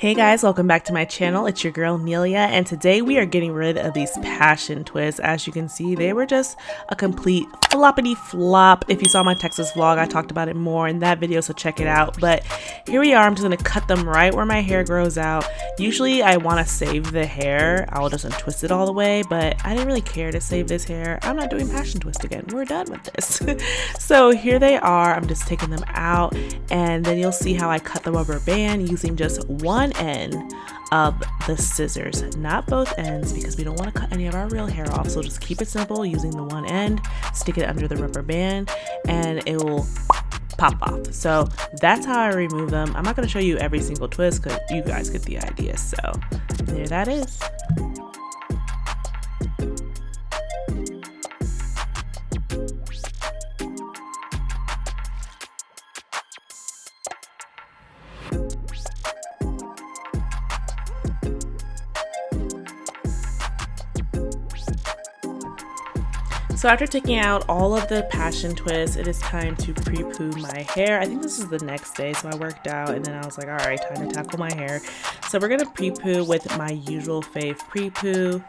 Hey guys, welcome back to my channel. It's your girl Nelia, and today we are getting rid of these passion twists. As you can see, they were just a complete floppity flop. If you saw my Texas vlog, I talked about it more in that video, so check it out. But here we are. I'm just going to cut them right where my hair grows out. Usually I want to save the hair. I'll just untwist it all the way, but I didn't really care to save this hair. I'm not doing passion twist again. We're done with this. So here they are. I'm just taking them out, and then you'll see how I cut the rubber band using just one end of the scissors, not both ends, because we don't want to cut any of our real hair off. So just keep it simple using the one end, stick it under the rubber band, and it will pop off. So that's how I remove them. I'm not going to show you every single twist because you guys get the idea. So there that is. So after taking out all of the passion twists, it is time to pre-poo my hair. I think this is the next day, so I worked out and then I was like, all right, time to tackle my hair. So we're gonna pre-poo with my usual fave pre-poo.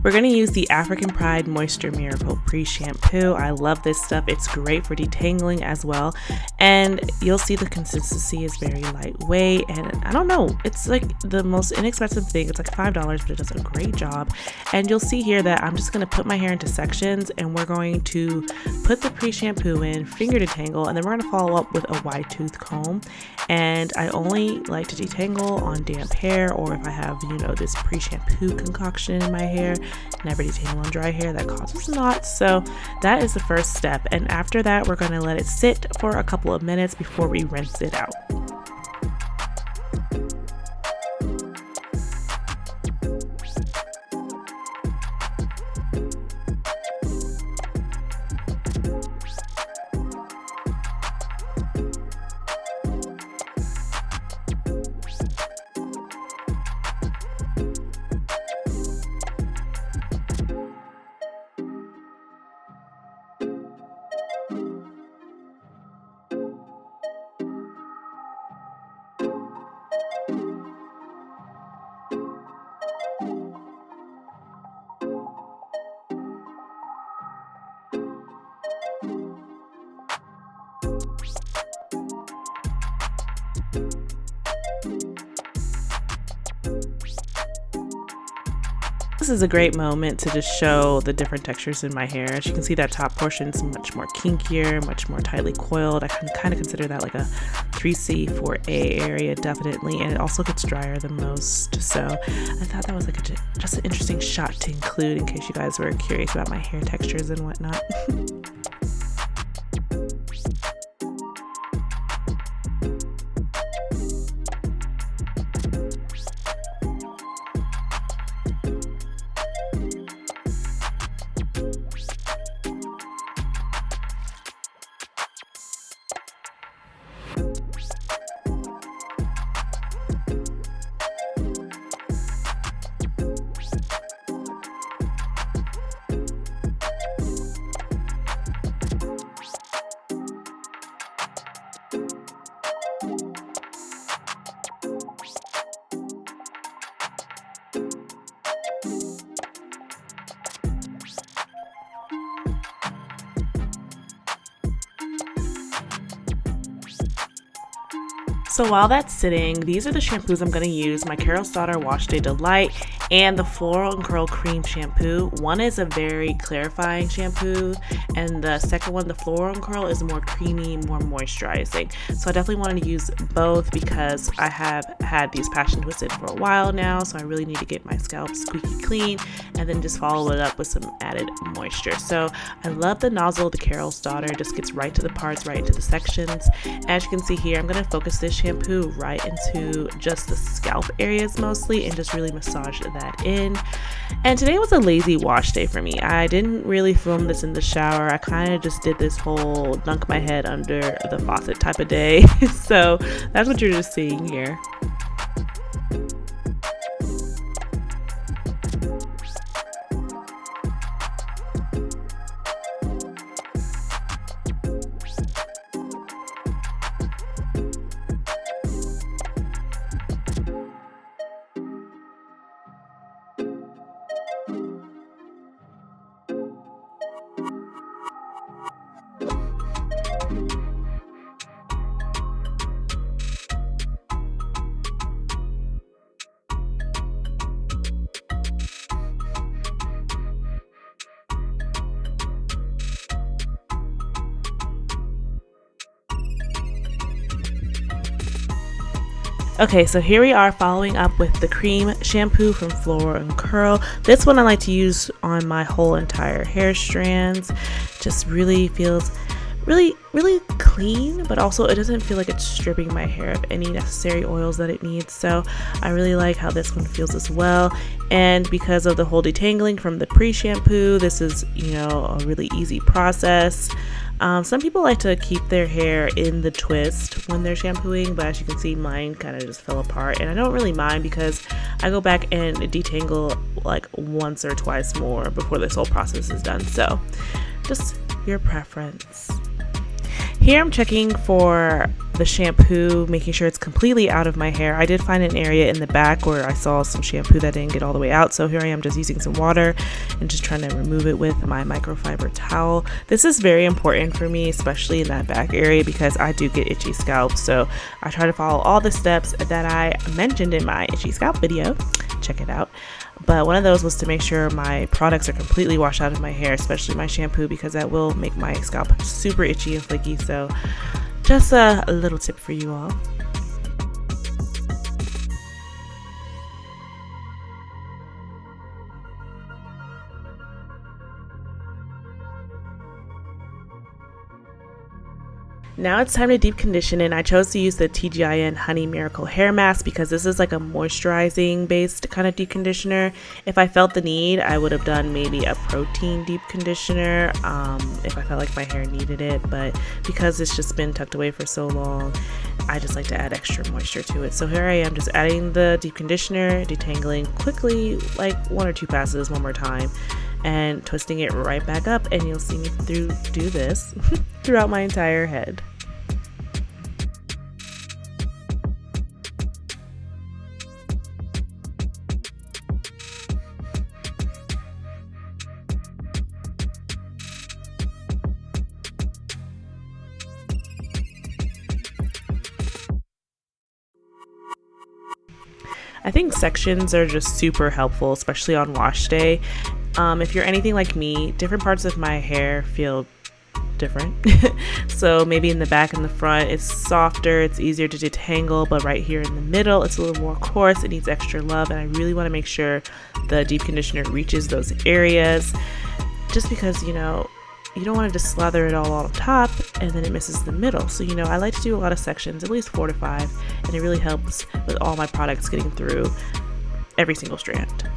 We're going to use the African Pride Moisture Miracle Pre-Shampoo. I love this stuff. It's great for detangling as well. And you'll see the consistency is very lightweight. And I don't know, it's like the most inexpensive thing. It's like $5, but it does a great job. And you'll see here that I'm just going to put my hair into sections, and we're going to put the pre-shampoo in, finger detangle, and then we're going to follow up with a wide tooth comb. And I only like to detangle on damp hair, or if I have, this pre-shampoo concoction in my hair. Never detangle on dry hair, that causes knots. So that is the first step, and after that we're going to let it sit for a couple of minutes before we rinse it out. This is a great moment to just show the different textures in my hair. As you can see, that top portion is much more kinkier, much more tightly coiled. I can kind of consider that like a 3C, 4A area, definitely. And it also gets drier the most. So I thought that was like just an interesting shot to include in case you guys were curious about my hair textures and whatnot. So while that's sitting, these are the shampoos I'm going to use. My Carol's Daughter Wash Day Delight and the Floral and Curl Cream Shampoo. One is a very clarifying shampoo, and the second one, the Floral and Curl, is more creamy, more moisturizing. So I definitely wanted to use both because I have had these passion twisted for a while now, so I really need to get my scalp squeaky clean and then just follow it up with some added moisture. So I love the nozzle. The Carol's Daughter just gets right to the parts, right into the sections. As you can see here, I'm going to focus this shampoo right into just the scalp areas mostly and just really massage that in. And today was a lazy wash day for me. I didn't really film this in the shower. I kind of just did this whole dunk my head under the faucet type of day. So that's what you're just seeing here. Okay, so here we are following up with the cream shampoo from Floral and Curl. This one I like to use on my whole entire hair strands. Just really feels really clean, but also it doesn't feel like it's stripping my hair of any necessary oils that it needs. So I really like how this one feels as well. And because of the whole detangling from the pre-shampoo, this is, you know, a really easy process. Some people like to keep their hair in the twist when they're shampooing, but as you can see, mine kind of just fell apart, and I don't really mind because I go back and detangle like once or twice more before this whole process is done. So just your preference. Here I'm checking for the shampoo, making sure it's completely out of my hair. I did find an area in the back where I saw some shampoo that didn't get all the way out, so here I am just using some water and just trying to remove it with my microfiber towel. This is very important for me, especially in that back area, because I do get itchy scalp, so I try to follow all the steps that I mentioned in my itchy scalp video. Check it out. But one of those was to make sure my products are completely washed out of my hair, especially my shampoo, because that will make my scalp super itchy and flaky. So just a little tip for you all. Now it's time to deep condition, and I chose to use the TGIN Honey Miracle Hair Mask because this is like a moisturizing based kind of deep conditioner. If I felt the need, I would have done maybe a protein deep conditioner if I felt like my hair needed it, but because it's just been tucked away for so long, I just like to add extra moisture to it. So here I am just adding the deep conditioner, detangling quickly, like 1 or 2 passes one more time, and twisting it right back up, and you'll see me do this throughout my entire head. I think sections are just super helpful, especially on wash day. If you're anything like me, different parts of my hair feel different. So maybe in the back and the front it's softer, it's easier to detangle, but right here in the middle it's a little more coarse, it needs extra love, and I really want to make sure the deep conditioner reaches those areas, just because, you know, you don't want to just slather it all on top and then it misses the middle. So, you know, I like to do a lot of sections, at least 4 to 5, and it really helps with all my products getting through every single strand.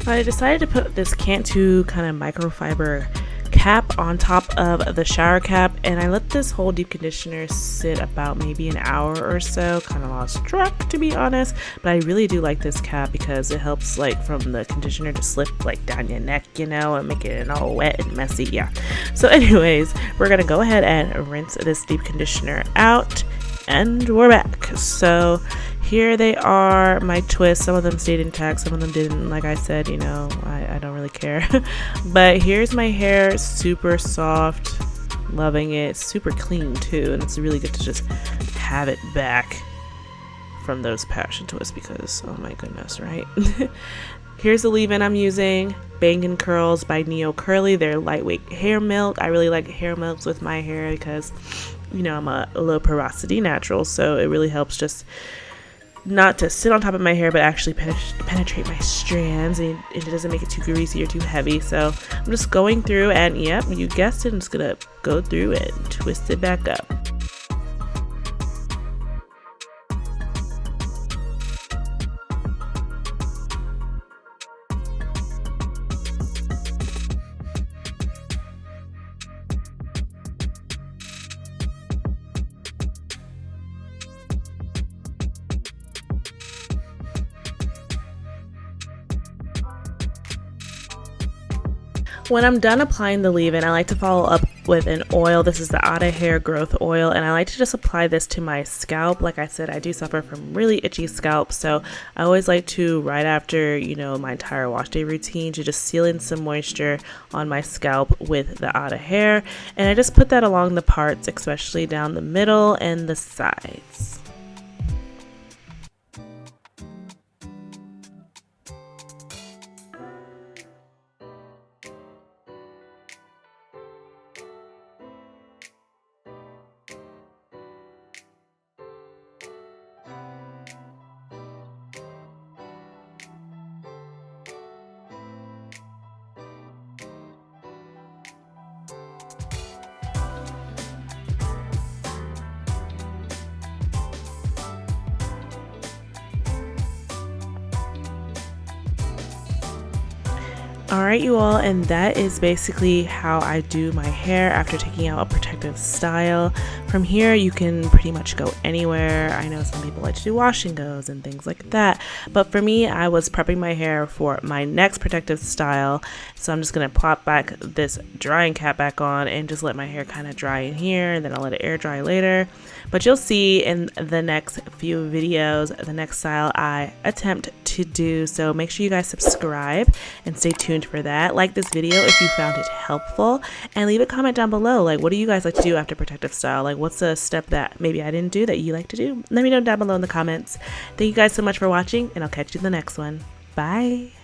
I decided to put this Cantu kind of microfiber cap on top of the shower cap, and I let this whole deep conditioner sit about maybe an hour or so. Kind of lost track, to be honest, but I really do like this cap because it helps like from the conditioner to slip like down your neck, you know, and make it all wet and messy. Yeah, so anyways, we're gonna go ahead and rinse this deep conditioner out, and we're back. So here they are, my twists. Some of them stayed intact, some of them didn't. Like I said, you know, I don't really care. But here's my hair, super soft, loving it, super clean too, and it's really good to just have it back from those passion twists because, oh my goodness, right? Here's the leave-in I'm using, Bang & Curls by Neo Curly. They're lightweight hair milk. I really like hair milks with my hair because, you know, I'm a low porosity natural, so it really helps just not to sit on top of my hair, but actually penetrate my strands, and it doesn't make it too greasy or too heavy. So I'm just going through, and yep, you guessed it, I'm just gonna go through it and twist it back up. When I'm done applying the leave-in, I like to follow up with an oil. This is the Otta Hair Growth Oil, and I like to just apply this to my scalp. Like I said, I do suffer from really itchy scalp, so I always like to, right after, you know, my entire wash day routine, to just seal in some moisture on my scalp with the Otta Hair, and I just put that along the parts, especially down the middle and the sides. Alright you all, and that is basically how I do my hair after taking out a protective style. From here you can pretty much go anywhere. I know some people like to do wash and goes and things like that, but for me, I was prepping my hair for my next protective style, so I'm just going to plop back this drying cap back on and just let my hair kind of dry in here, and then I'll let it air dry later. But you'll see in the next few videos the next style I attempt to do, so make sure you guys subscribe and stay tuned for that. Like this video if you found it helpful, and leave a comment down below, like what do you guys like to do after protective style? Like what's a step that maybe I didn't do that you like to do? Let me know down below in the comments. Thank you guys so much for watching, and I'll catch you in the next one. Bye.